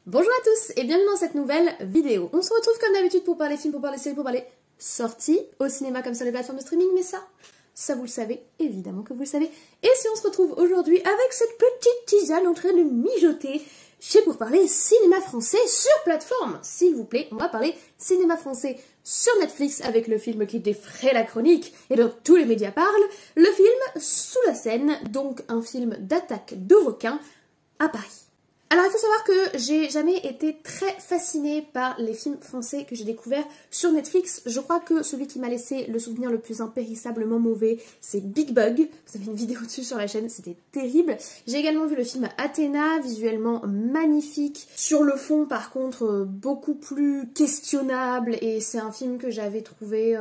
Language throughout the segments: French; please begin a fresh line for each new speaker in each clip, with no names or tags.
Bonjour à tous et bienvenue dans cette nouvelle vidéo. On se retrouve comme d'habitude pour parler films, pour parler séries, pour parler sorties au cinéma comme sur les plateformes de streaming, mais ça vous le savez, évidemment que vous le savez. Et si on se retrouve aujourd'hui avec cette petite tisane en train de mijoter, c'est pour parler cinéma français sur plateforme. S'il vous plaît, on va parler cinéma français sur Netflix avec le film qui défraie la chronique et dont tous les médias parlent, le film Sous la Seine, donc un film d'attaque de requins à Paris. Alors il faut savoir que j'ai jamais été très fascinée par les films français que j'ai découverts sur Netflix. Je crois que celui qui m'a laissé le souvenir le plus impérissablement mauvais, c'est Big Bug. Vous avez une vidéo dessus sur la chaîne, c'était terrible. J'ai également vu le film Athéna, visuellement magnifique. Sur le fond par contre beaucoup plus questionnable et c'est un film que j'avais trouvé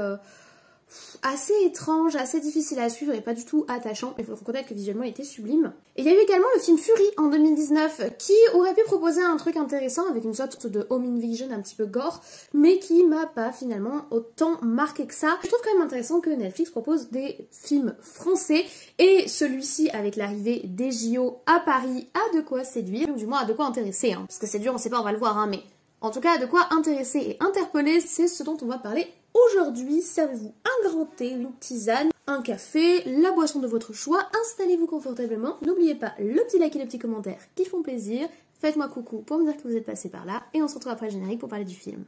assez étrange, assez difficile à suivre et pas du tout attachant, mais il faut reconnaître que visuellement il était sublime. Et il y a eu également le film Fury en 2019 qui aurait pu proposer un truc intéressant avec une sorte de home invasion un petit peu gore, mais qui m'a pas finalement autant marqué que ça. Je trouve quand même intéressant que Netflix propose des films français et celui-ci avec l'arrivée des JO à Paris a de quoi séduire, ou du moins a de quoi intéresser, hein. Parce que c'est dur, on sait pas, on va le voir, hein, mais en tout cas de quoi intéresser et interpeller, c'est ce dont on va parler aujourd'hui. Servez-vous un grand thé, une tisane, un café, la boisson de votre choix, installez-vous confortablement. N'oubliez pas le petit like et les petits commentaires qui font plaisir. Faites-moi coucou pour me dire que vous êtes passé par là et on se retrouve après le générique pour parler du film.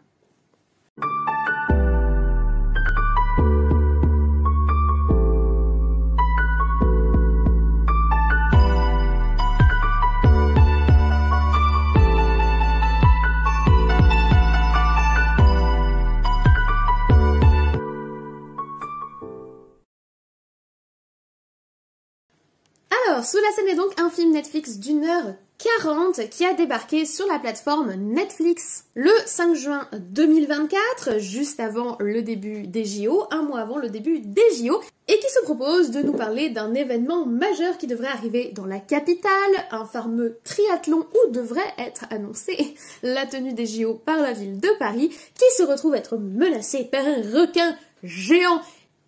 Alors, Sous la Seine est donc un film Netflix d'1h40 qui a débarqué sur la plateforme Netflix le 5 juin 2024, juste avant le début des JO, un mois avant le début des JO, et qui se propose de nous parler d'un événement majeur qui devrait arriver dans la capitale, un fameux triathlon où devrait être annoncée la tenue des JO par la ville de Paris, qui se retrouve être menacée par un requin géant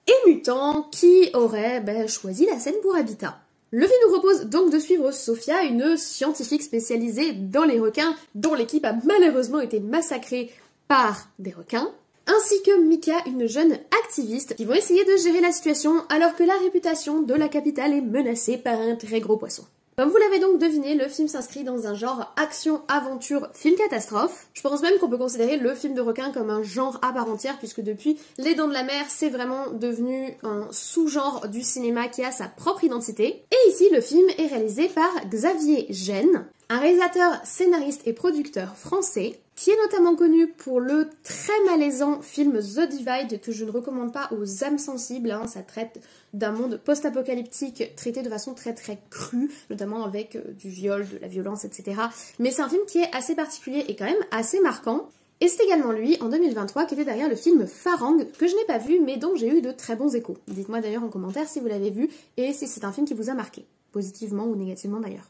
et mutant qui aurait choisi la Seine pour habitat. Le film nous propose donc de suivre Sophia, une scientifique spécialisée dans les requins, dont l'équipe a malheureusement été massacrée par des requins, ainsi que Mika, une jeune activiste, qui vont essayer de gérer la situation alors que la réputation de la capitale est menacée par un très gros poisson. Comme vous l'avez donc deviné, le film s'inscrit dans un genre action-aventure film catastrophe. Je pense même qu'on peut considérer le film de requin comme un genre à part entière puisque depuis Les Dents de la Mer, c'est vraiment devenu un sous-genre du cinéma qui a sa propre identité. Et ici, le film est réalisé par Xavier Gênes, un réalisateur, scénariste et producteur français qui est notamment connu pour le très malaisant film The Divide que je ne recommande pas aux âmes sensibles, hein. Ça traite d'un monde post-apocalyptique traité de façon très crue, notamment avec du viol, de la violence, etc. Mais c'est un film qui est assez particulier et quand même assez marquant. Et c'est également lui, en 2023, qui était derrière le film Farang, que je n'ai pas vu, mais dont j'ai eu de très bons échos. Dites-moi d'ailleurs en commentaire si vous l'avez vu et si c'est un film qui vous a marqué, positivement ou négativement d'ailleurs.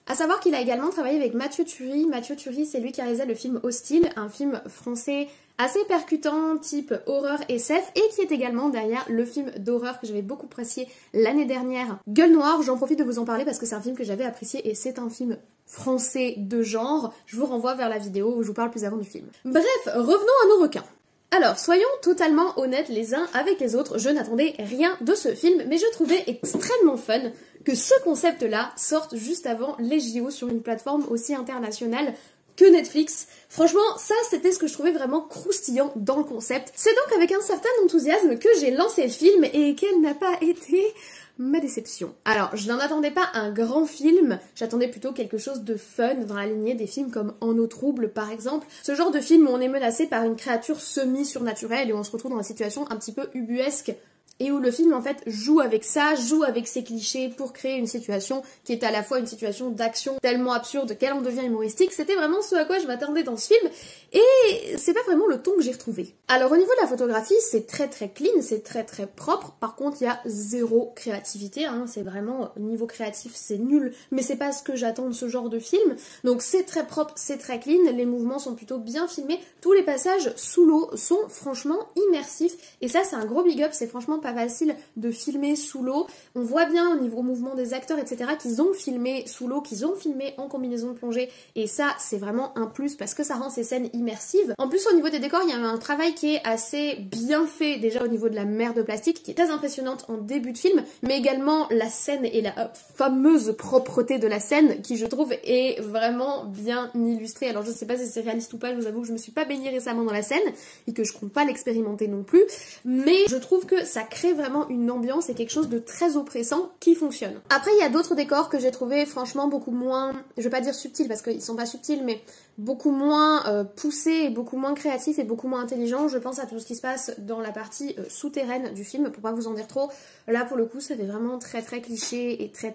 A savoir qu'il a également travaillé avec Mathieu Turi. Mathieu Turi, c'est lui qui a réalisé le film Hostile, un film français assez percutant, type horreur SF, et qui est également derrière le film d'horreur que j'avais beaucoup apprécié l'année dernière, Gueule Noire. J'en profite de vous en parler parce que c'est un film que j'avais apprécié et c'est un film français de genre. Je vous renvoie vers la vidéo où je vous parle plus avant du film. Bref, revenons à nos requins. Alors, soyons totalement honnêtes les uns avec les autres, je n'attendais rien de ce film, mais je trouvais extrêmement fun que ce concept-là sorte juste avant les JO sur une plateforme aussi internationale que Netflix. Franchement, ça c'était ce que je trouvais vraiment croustillant dans le concept. C'est donc avec un certain enthousiasme que j'ai lancé le film et quelle n'a pas été ma déception. Alors, je n'en attendais pas un grand film, j'attendais plutôt quelque chose de fun dans la lignée des films comme En eau trouble par exemple. Ce genre de film où on est menacé par une créature semi-surnaturelle et où on se retrouve dans une situation un petit peu ubuesque et où le film en fait joue avec ça, joue avec ses clichés pour créer une situation qui est à la fois une situation d'action tellement absurde qu'elle en devient humoristique. C'était vraiment ce à quoi je m'attendais dans ce film et c'est pas vraiment le ton que j'ai retrouvé. Alors au niveau de la photographie, c'est très clean, c'est très propre. Par contre, il y a zéro créativité, hein. C'est vraiment, niveau créatif, c'est nul, mais c'est pas ce que j'attends de ce genre de film. Donc c'est très propre, c'est très clean, les mouvements sont plutôt bien filmés, tous les passages sous l'eau sont franchement immersifs et ça c'est un gros big up, c'est franchement pas facile de filmer sous l'eau. On voit bien au niveau mouvement des acteurs, etc., qu'ils ont filmé sous l'eau, qu'ils ont filmé en combinaison de plongée, et ça, c'est vraiment un plus parce que ça rend ces scènes immersives. En plus, au niveau des décors, il y a un travail qui est assez bien fait, déjà au niveau de la mer de plastique, qui est très impressionnante en début de film, mais également la scène et la fameuse propreté de la scène, qui je trouve est vraiment bien illustrée. Alors je sais pas si c'est réaliste ou pas, je vous avoue que je me suis pas baignée récemment dans la scène, et que je compte pas l'expérimenter non plus, mais je trouve que ça crée vraiment une ambiance et quelque chose de très oppressant qui fonctionne. Après, il y a d'autres décors que j'ai trouvé franchement beaucoup moins, je vais pas dire subtils parce qu'ils sont pas subtils, mais beaucoup moins poussés et beaucoup moins créatifs et beaucoup moins intelligents. Je pense à tout ce qui se passe dans la partie souterraine du film, pour pas vous en dire trop. Là, pour le coup, ça fait vraiment très cliché et très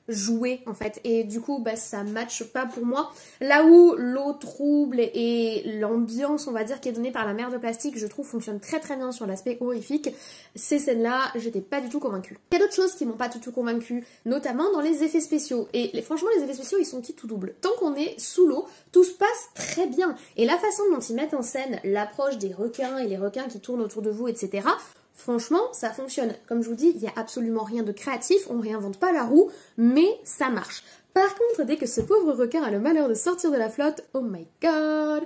joué en fait, et du coup bah ça matche pas pour moi. Là où l'eau trouble et l'ambiance, on va dire, qui est donnée par la mer de plastique, je trouve fonctionne très bien sur l'aspect horrifique, ces scènes là j'étais pas du tout convaincue. Il y a d'autres choses qui m'ont pas du tout convaincue, notamment dans les effets spéciaux, et franchement les effets spéciaux ils sont qui tout double. Tant qu'on est sous l'eau, tout se passe très bien, et la façon dont ils mettent en scène l'approche des requins et les requins qui tournent autour de vous, etc., franchement, ça fonctionne. Comme je vous dis, il n'y a absolument rien de créatif, on réinvente pas la roue, mais ça marche. Par contre, dès que ce pauvre requin a le malheur de sortir de la flotte, oh my god,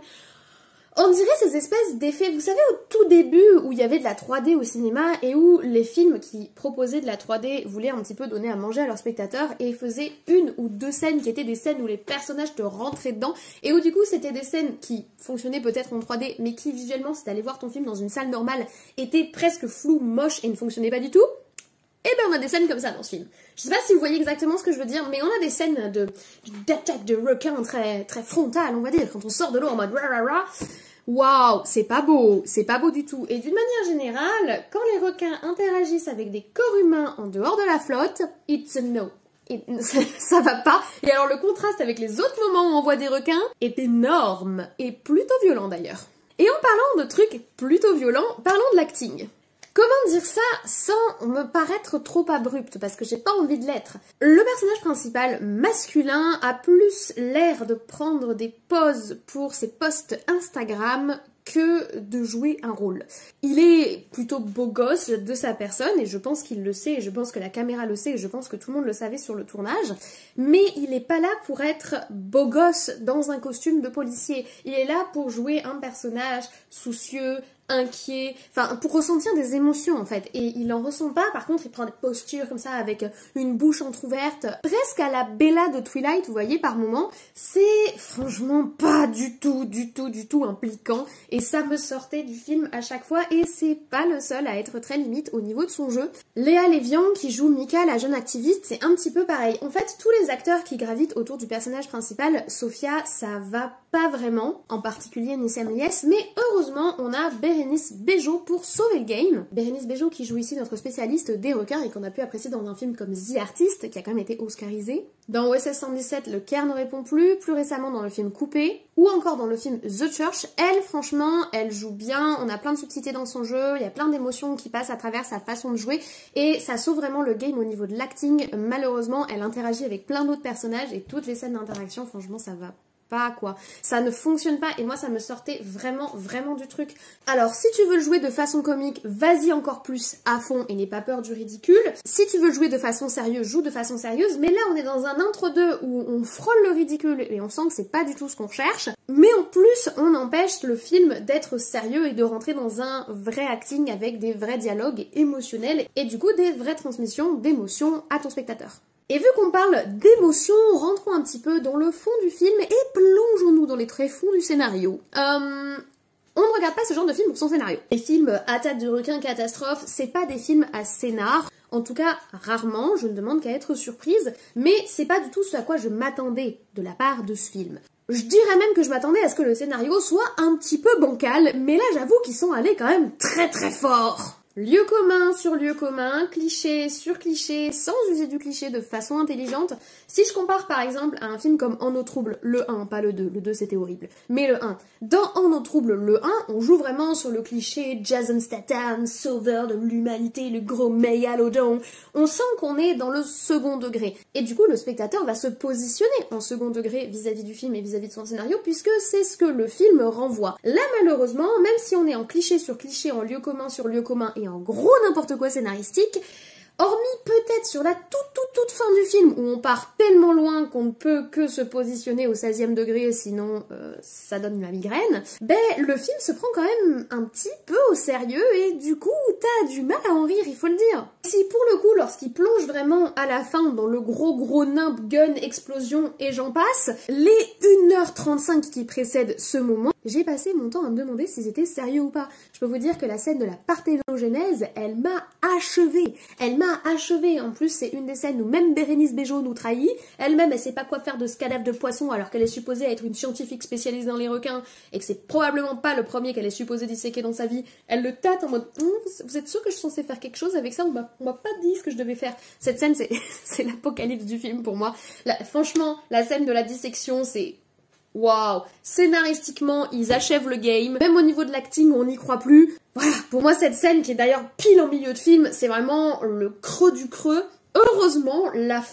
on dirait ces espèces d'effets, vous savez, au tout début où il y avait de la 3D au cinéma et où les films qui proposaient de la 3D voulaient un petit peu donner à manger à leurs spectateurs et faisaient une ou deux scènes qui étaient des scènes où les personnages te rentraient dedans et où du coup c'était des scènes qui fonctionnaient peut-être en 3D mais qui visuellement, si t'allais voir ton film dans une salle normale, étaient presque floues, moches et ne fonctionnaient pas du tout. Et ben on a des scènes comme ça dans ce film. Je sais pas si vous voyez exactement ce que je veux dire, mais on a des scènes d'attaque de requins très frontales, on va dire, quand on sort de l'eau en mode rah. Waouh, c'est pas beau du tout. Et d'une manière générale, quand les requins interagissent avec des corps humains en dehors de la flotte, it's a no. Ça va pas. Et alors le contraste avec les autres moments où on voit des requins est énorme, et plutôt violent d'ailleurs. Et en parlant de trucs plutôt violents, parlons de l'acting. Comment dire ça sans me paraître trop abrupte, parce que j'ai pas envie de l'être. Le personnage principal masculin a plus l'air de prendre des poses pour ses posts Instagram que de jouer un rôle. Il est plutôt beau gosse de sa personne, et je pense qu'il le sait, et je pense que la caméra le sait, et je pense que tout le monde le savait sur le tournage, mais il est pas là pour être beau gosse dans un costume de policier. Il est là pour jouer un personnage soucieux, inquiet, enfin pour ressentir des émotions en fait, et il en ressent pas. Par contre il prend des postures comme ça avec une bouche entrouverte, presque à la Bella de Twilight, vous voyez, par moment. C'est franchement pas du tout impliquant, et ça me sortait du film à chaque fois, et c'est pas le seul à être très limite au niveau de son jeu. Léa Lévian qui joue Mika, la jeune activiste, c'est un petit peu pareil. En fait tous les acteurs qui gravitent autour du personnage principal, Sophia, ça va pas vraiment, en particulier Nissa Méliès, mais heureusement on a Bérénice Bejo pour sauver le game. Bérénice Bejo qui joue ici notre spécialiste des requins et qu'on a pu apprécier dans un film comme The Artist, qui a quand même été oscarisé. Dans OSS 117, Le Caire ne répond plus récemment dans le film Coupé, ou encore dans le film The Church. Elle, franchement, elle joue bien, on a plein de subtilités dans son jeu, il y a plein d'émotions qui passent à travers sa façon de jouer, et ça sauve vraiment le game au niveau de l'acting. Malheureusement, elle interagit avec plein d'autres personnages, et toutes les scènes d'interaction, franchement, ça va pas quoi. Ça ne fonctionne pas, et moi ça me sortait vraiment du truc. Alors si tu veux le jouer de façon comique, vas-y encore plus à fond et n'aie pas peur du ridicule. Si tu veux le jouer de façon sérieuse, joue de façon sérieuse, mais là on est dans un entre-deux où on frôle le ridicule et on sent que c'est pas du tout ce qu'on cherche, mais en plus on empêche le film d'être sérieux et de rentrer dans un vrai acting avec des vrais dialogues émotionnels et du coup des vraies transmissions d'émotions à ton spectateur. Et vu qu'on parle d'émotions, rentrons un petit peu dans le fond du film et plongeons-nous dans les tréfonds du scénario. On ne regarde pas ce genre de film pour son scénario. Les films attaque de requins, catastrophe, c'est pas des films à scénar. En tout cas, rarement, je ne demande qu'à être surprise, mais c'est pas du tout ce à quoi je m'attendais de la part de ce film. Je dirais même que je m'attendais à ce que le scénario soit un petit peu bancal, mais là j'avoue qu'ils sont allés quand même très fort. Lieu commun sur lieu commun, cliché sur cliché, sans user du cliché de façon intelligente. Si je compare par exemple à un film comme En eau trouble, le 1, pas le 2, le 2 c'était horrible, mais le 1. Dans En eau trouble, le 1, on joue vraiment sur le cliché Jason Statham, sauveur de l'humanité, le gros mégalodon. On sent qu'on est dans le second degré. Et du coup, le spectateur va se positionner en second degré vis-à-vis du film et vis-à-vis de son scénario, puisque c'est ce que le film renvoie. Là, malheureusement, même si on est en cliché sur cliché, en lieu commun sur lieu commun, et en gros n'importe quoi scénaristique, hormis peut-être sur la toute fin du film où on part tellement loin qu'on ne peut que se positionner au 16e degré sinon ça donne la migraine, ben le film se prend quand même un petit peu au sérieux et du coup t'as du mal à en rire, il faut le dire. Si pour le coup lorsqu'il plonge vraiment à la fin dans le gros nimp, gun, explosion et j'en passe, les 1h35 qui précèdent ce moment, j'ai passé mon temps à me demander si c'était sérieux ou pas. Je peux vous dire que la scène de la parthénogenèse, elle m'a achevée. Elle m'a achevée. En plus, c'est une des scènes où même Bérénice Bejo nous trahit. Elle-même, elle sait pas quoi faire de ce cadavre de poisson alors qu'elle est supposée être une scientifique spécialisée dans les requins et que c'est probablement pas le premier qu'elle est supposée disséquer dans sa vie. Elle le tâte en mode vous êtes sûr que je suis censée faire quelque chose avec ça? On m'a pas dit ce que je devais faire. Cette scène, c'est l'apocalypse du film pour moi. Franchement, la scène de la dissection, c'est... Waouh! Scénaristiquement, ils achèvent le game. Même au niveau de l'acting, on n'y croit plus. Voilà, pour moi, cette scène, qui est d'ailleurs pile en milieu de film, c'est vraiment le creux du creux. Heureusement, la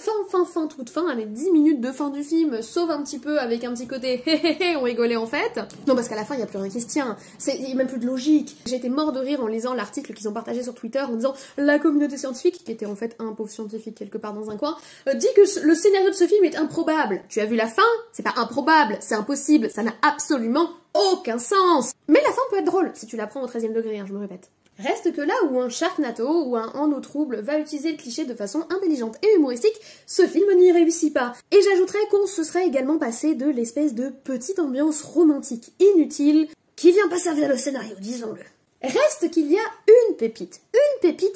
toute fin, les 10 minutes de fin du film sauve un petit peu avec un petit côté hé on rigolait en fait. Non, parce qu'à la fin, il n'y a plus rien qui se tient. Il n'y a même plus de logique. J'ai été mort de rire en lisant l'article qu'ils ont partagé sur Twitter en disant la communauté scientifique, qui était en fait un pauvre scientifique quelque part dans un coin, dit que le scénario de ce film est improbable. Tu as vu la fin? C'est pas improbable, c'est impossible, ça n'a absolument aucun sens. Mais la fin peut être drôle, si tu la prends au 13e degré, hein, je me répète. Reste que là où un Sharknado ou un En eau trouble va utiliser le cliché de façon intelligente et humoristique, ce film n'y réussit pas. Et j'ajouterais qu'on se serait également passé de l'espèce de petite ambiance romantique inutile qui vient pas servir le scénario, disons-le. Reste qu'il y a une pépite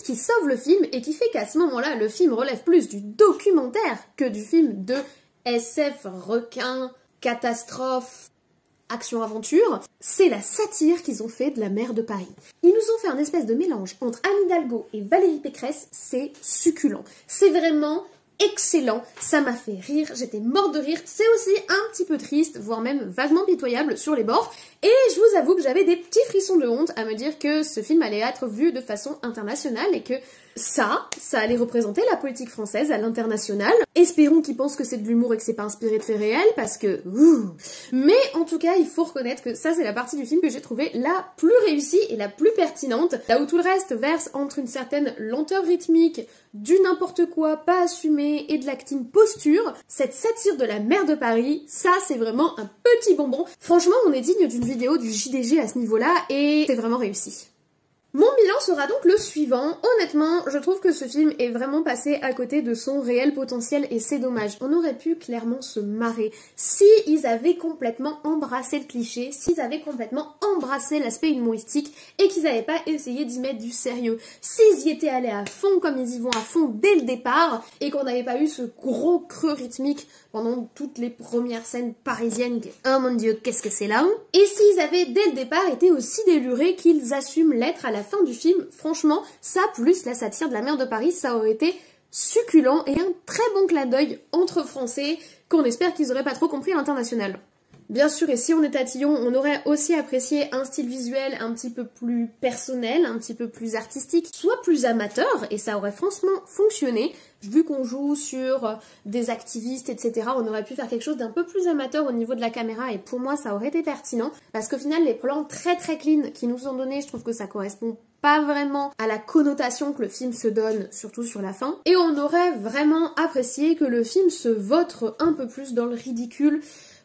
qui sauve le film et qui fait qu'à ce moment-là, le film relève plus du documentaire que du film de SF, requin, catastrophe, action-aventure, c'est la satire qu'ils ont fait de la mer de Paris. Ils nous ont fait un espèce de mélange entre Anne Hidalgo et Valérie Pécresse, c'est succulent. C'est vraiment excellent, ça m'a fait rire, j'étais morte de rire, c'est aussi un petit peu triste, voire même vaguement pitoyable sur les bords, et je vous avoue que j'avais des petits frissons de honte à me dire que ce film allait être vu de façon internationale et que ça allait représenter la politique française à l'international. Espérons qu'ils pensent que c'est de l'humour et que c'est pas inspiré de faits réels, parce que... Mais en tout cas, il faut reconnaître que ça, c'est la partie du film que j'ai trouvée la plus réussie et la plus pertinente, là où tout le reste verse entre une certaine lenteur rythmique, du n'importe quoi pas assumé et de l'acting posture. Cette satire de la mer de Paris, ça, c'est vraiment un petit bonbon. Franchement, on est digne d'une vidéo du JDG à ce niveau-là, et c'est vraiment réussi. Mon bilan sera donc le suivant. Honnêtement, je trouve que ce film est vraiment passé à côté de son réel potentiel et c'est dommage. On aurait pu clairement se marrer si ils avaient complètement embrassé le cliché, s'ils avaient complètement embrassé l'aspect humoristique et qu'ils n'avaient pas essayé d'y mettre du sérieux. S'ils y étaient allés à fond comme ils y vont à fond dès le départ et qu'on n'avait pas eu ce gros creux rythmique pendant toutes les premières scènes parisiennes que, oh mon dieu, qu'est-ce que c'est là? Et s'ils avaient dès le départ été aussi délurés qu'ils assument l'être à la fin du film, franchement, ça plus la satire de la mer de Paris, ça aurait été succulent et un très bon clin d'œil entre Français qu'on espère qu'ils auraient pas trop compris à l'international. Bien sûr, et si on est tatillon, on aurait aussi apprécié un style visuel un petit peu plus personnel, un petit peu plus artistique, soit plus amateur, et ça aurait franchement fonctionné. Vu qu'on joue sur des activistes, etc., on aurait pu faire quelque chose d'un peu plus amateur au niveau de la caméra, et pour moi, ça aurait été pertinent, parce qu'au final, les plans très clean qui nous ont donné, je trouve que ça correspond pas vraiment à la connotation que le film se donne, surtout sur la fin. Et on aurait vraiment apprécié que le film se vautre un peu plus dans le ridicule,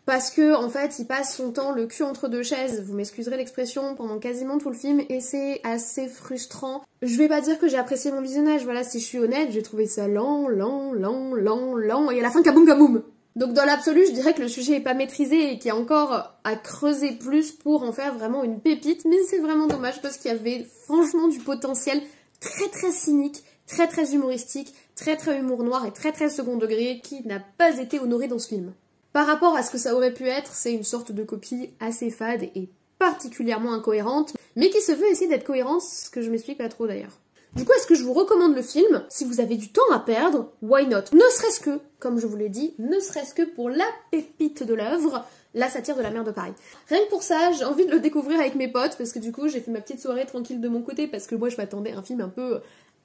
parce que en fait il passe son temps le cul entre deux chaises, vous m'excuserez l'expression, pendant quasiment tout le film et c'est assez frustrant. Je vais pas dire que j'ai apprécié mon visionnage, voilà, si je suis honnête, j'ai trouvé ça lent et à la fin kaboum kaboum. Donc dans l'absolu, je dirais que le sujet est pas maîtrisé et qu'il y a encore à creuser plus pour en faire vraiment une pépite, mais c'est vraiment dommage parce qu'il y avait franchement du potentiel très cynique, très humoristique, très humour noir et très second degré qui n'a pas été honoré dans ce film. Par rapport à ce que ça aurait pu être, c'est une sorte de copie assez fade et particulièrement incohérente. mais qui se veut essayer d'être cohérente, ce que je m'explique pas trop d'ailleurs. Du coup, est-ce que je vous recommande le film? Si vous avez du temps à perdre, why not? Ne serait-ce que, comme je vous l'ai dit, ne serait-ce que pour la pépite de l'œuvre, la satire de la mer de Paris. Rien que pour ça, j'ai envie de le découvrir avec mes potes, parce que du coup, j'ai fait ma petite soirée tranquille de mon côté, parce que moi, je m'attendais à un film un peu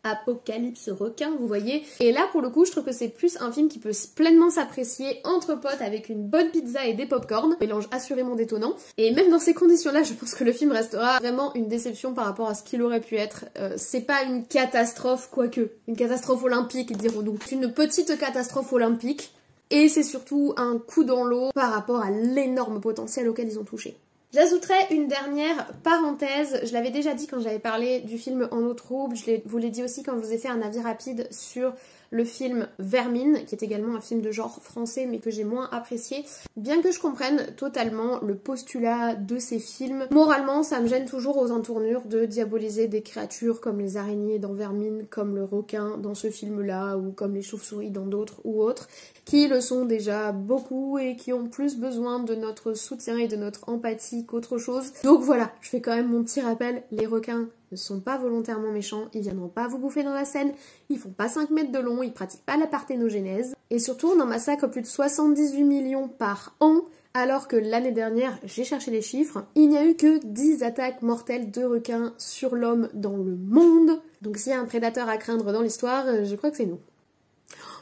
apocalypse requin, vous voyez. Et là, pour le coup, je trouve que c'est plus un film qui peut pleinement s'apprécier entre potes avec une bonne pizza et des pop-corn. Mélange assurément détonnant. Et même dans ces conditions-là, je pense que le film restera vraiment une déception par rapport à ce qu'il aurait pu être. C'est pas une catastrophe, quoique. Une catastrophe olympique, dirons-nous. C'est une petite catastrophe olympique. Et c'est surtout un coup dans l'eau par rapport à l'énorme potentiel auquel ils ont touché. J'ajouterai une dernière parenthèse, je l'avais déjà dit quand j'avais parlé du film En eau trouble, je vous l'ai dit aussi quand je vous ai fait un avis rapide sur le film Vermine, qui est également un film de genre français mais que j'ai moins apprécié. Bien que je comprenne totalement le postulat de ces films, moralement ça me gêne toujours aux entournures de diaboliser des créatures comme les araignées dans Vermine, comme le requin dans ce film-là, ou comme les chauves-souris dans d'autres ou autres, qui le sont déjà beaucoup et qui ont plus besoin de notre soutien et de notre empathie qu'autre chose. Donc voilà, je fais quand même mon petit rappel, les requins ne sont pas volontairement méchants, ils viendront pas vous bouffer dans la Seine, ils font pas 5 mètres de long, ils pratiquent pas la parthénogenèse, et surtout on en massacre plus de 78 millions par an, alors que l'année dernière, j'ai cherché les chiffres, il n'y a eu que 10 attaques mortelles de requins sur l'homme dans le monde. Donc s'il y a un prédateur à craindre dans l'histoire, je crois que c'est nous.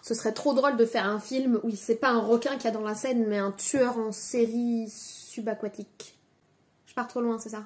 Ce serait trop drôle de faire un film où c'est pas un requin qu'il y a dans la Seine, mais un tueur en série subaquatique. Je pars trop loin, c'est ça?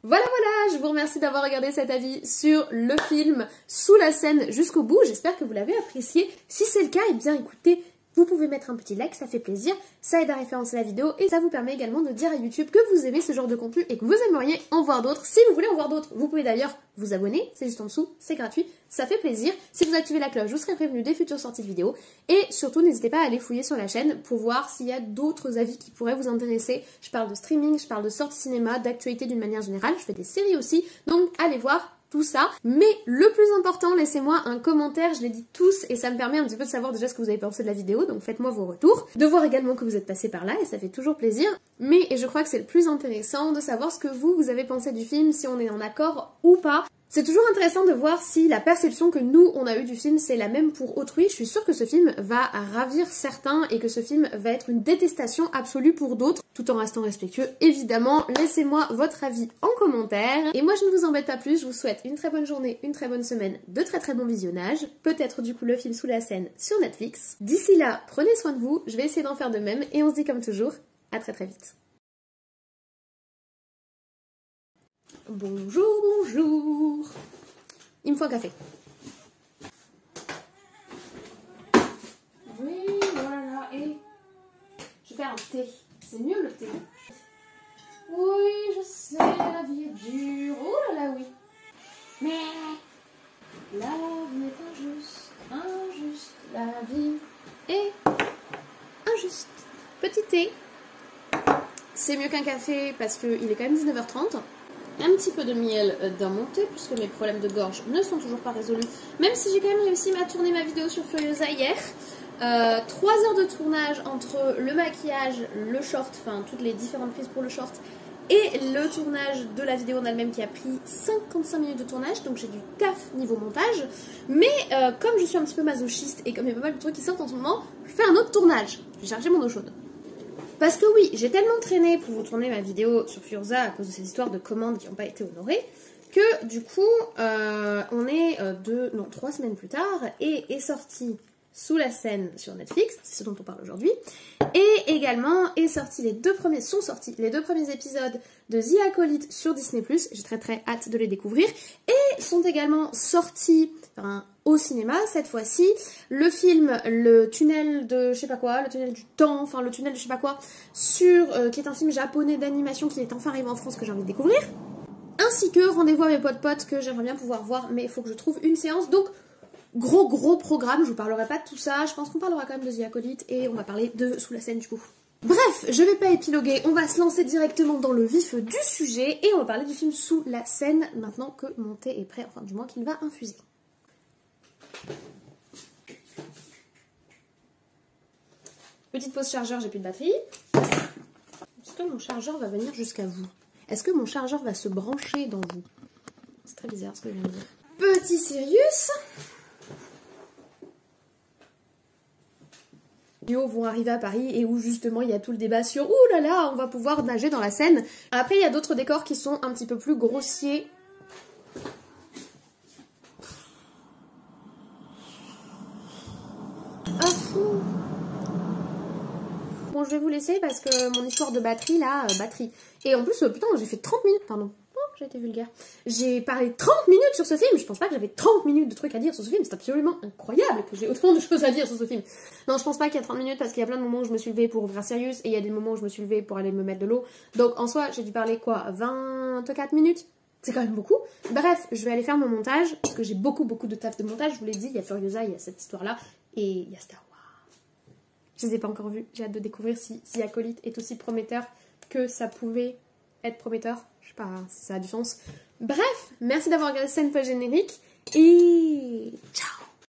Voilà, je vous remercie d'avoir regardé cet avis sur le film Sous la Seine jusqu'au bout. J'espère que vous l'avez apprécié. Si c'est le cas, eh bien écoutez, vous pouvez mettre un petit like, ça fait plaisir, ça aide à référencer la vidéo et ça vous permet également de dire à YouTube que vous aimez ce genre de contenu et que vous aimeriez en voir d'autres. Si vous voulez en voir d'autres, vous pouvez d'ailleurs vous abonner, c'est juste en dessous, c'est gratuit, ça fait plaisir. Si vous activez la cloche, vous serez prévenu des futures sorties de vidéos et surtout n'hésitez pas à aller fouiller sur la chaîne pour voir s'il y a d'autres avis qui pourraient vous intéresser. Je parle de streaming, je parle de sorties cinéma, d'actualité d'une manière générale, je fais des séries aussi, donc allez voir tout ça. Mais le plus important, laissez-moi un commentaire, je l'ai dit tous et ça me permet un petit peu de savoir déjà ce que vous avez pensé de la vidéo, donc faites-moi vos retours, de voir également que vous êtes passé par là et ça fait toujours plaisir. Mais et je crois que c'est le plus intéressant de savoir ce que vous avez pensé du film, si on est en accord ou pas. C'est toujours intéressant de voir si la perception que nous, on a eue du film, c'est la même pour autrui. Je suis sûre que ce film va ravir certains et que ce film va être une détestation absolue pour d'autres, tout en restant respectueux. Évidemment, laissez-moi votre avis en commentaire. Et moi, je ne vous embête pas plus, je vous souhaite une très bonne journée, une très bonne semaine, de très bon visionnage. Peut-être du coup le film Sous la Seine sur Netflix. D'ici là, prenez soin de vous, je vais essayer d'en faire de même et on se dit comme toujours, à très vite. Bonjour. Il me faut un café. Oui, voilà, et je vais faire un thé. C'est mieux le thé. Oui, je sais, la vie est dure. Oh là là, oui. Mais la vie est injuste, la vie est injuste. Petit thé. C'est mieux qu'un café parce qu'il est quand même 19h30. Un petit peu de miel dans mon thé puisque mes problèmes de gorge ne sont toujours pas résolus. Même si j'ai quand même réussi à tourner ma vidéo sur Furiosa hier. 3 heures de tournage entre le maquillage, le short, enfin toutes les différentes prises pour le short et le tournage de la vidéo en elle-même qui a pris 55 minutes de tournage, donc j'ai du taf niveau montage. Mais comme je suis un petit peu masochiste et comme il y a pas mal de trucs qui sortent en ce moment, je fais un autre tournage. Je vais charger mon eau chaude. Parce que oui, j'ai tellement traîné pour vous tourner ma vidéo sur Furiosa à cause de ces histoires de commandes qui n'ont pas été honorées, que du coup, on est 3 semaines plus tard et est sorti Sous la Seine sur Netflix, c'est ce dont on parle aujourd'hui, et également sont sortis les 2 premiers épisodes de The Acolyte sur Disney+, j'ai très hâte de les découvrir, et sont également sortis au cinéma cette fois-ci, le film Le tunnel de je sais pas quoi, le tunnel du temps, enfin le tunnel de je sais pas quoi, qui est un film japonais d'animation qui est enfin arrivé en France que j'ai envie de découvrir, ainsi que Rendez-vous à mes potes que j'aimerais bien pouvoir voir, mais il faut que je trouve une séance, donc gros programme, je vous parlerai pas de tout ça, je pense qu'on parlera quand même de The Acolyte et on va parler de Sous la Seine du coup. Bref, je vais pas épiloguer, on va se lancer directement dans le vif du sujet et on va parler du film Sous la Seine maintenant que mon thé est prêt, enfin du moins qu'il va infuser. Petite pause chargeur, j'ai plus de batterie. Est-ce que mon chargeur va venir jusqu'à vous? Est-ce que mon chargeur va se brancher dans vous? C'est très bizarre ce que je viens de dire. Petit Sirius. Duo vont arriver à Paris et où justement il y a tout le débat sur ouh là là, on va pouvoir nager dans la Seine. Après il y a d'autres décors qui sont un petit peu plus grossiers. Ah fou. Bon, je vais vous laisser parce que mon histoire de batterie là, batterie. Et en plus, putain, j'ai fait 30 minutes, pardon. J'ai été vulgaire. J'ai parlé 30 minutes sur ce film. Je pense pas que j'avais 30 minutes de trucs à dire sur ce film. C'est absolument incroyable que j'ai autant de choses à dire sur ce film. Non, je pense pas qu'il y a 30 minutes parce qu'il y a plein de moments où je me suis levée pour ouvrir Sirius et il y a des moments où je me suis levée pour aller me mettre de l'eau. Donc en soi, j'ai dû parler quoi, 24 minutes? C'est quand même beaucoup. Bref, je vais aller faire mon montage parce que j'ai beaucoup de taf de montage. Je vous l'ai dit, il y a Furiosa, il y a cette histoire-là et il y a Star Wars. Je les ai pas encore vus. J'ai hâte de découvrir si Acolyte est aussi prometteur que ça pouvait être prometteur. Je sais pas si ça a du sens. Bref, merci d'avoir regardé cette scène post-générique et ciao!